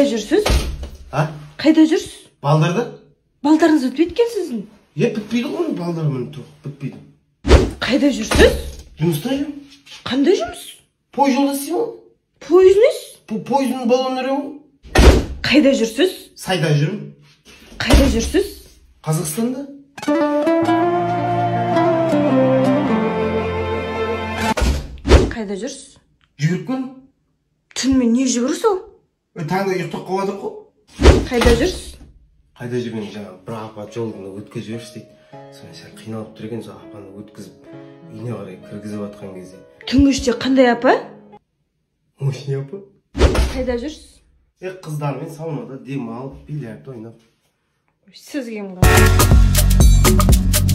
жүрсіз? Ha? Қайда жүрсіз? Baldarda? Балдарыңыз өтпейді екен сіздің. Bitpeydi ғой балдар міне тоқ, bitpeydi. Қайда жүрсіз? Жұмыста жүрмін. Қандай жұмыс? Пойыз жолдасымын. Пойызыңыз? Пойыздың баллонерімін. Қайда жүрсіз? Сайда жүрмін. Қайда жүрсіз? Қазақстанда. Қайда жүрсіз? Жүріп Түнімен не жүгіріс ол? Таңда ұйықтап қаладық қой. Қайда жүрсіз? Қайда жүрген жаңа бір апа жолында өткізіп жіберші дейді. Соны сәл қиналып тұр екен, сол апаны өткізіп үйіне қарай кіргізіп жатқан кезде. Түнгі үште қандай апа? Осыне апа. Қайда жүрсіз? Қыздармен саунада демалып, бильярд ойнап. Сіз кім қалай?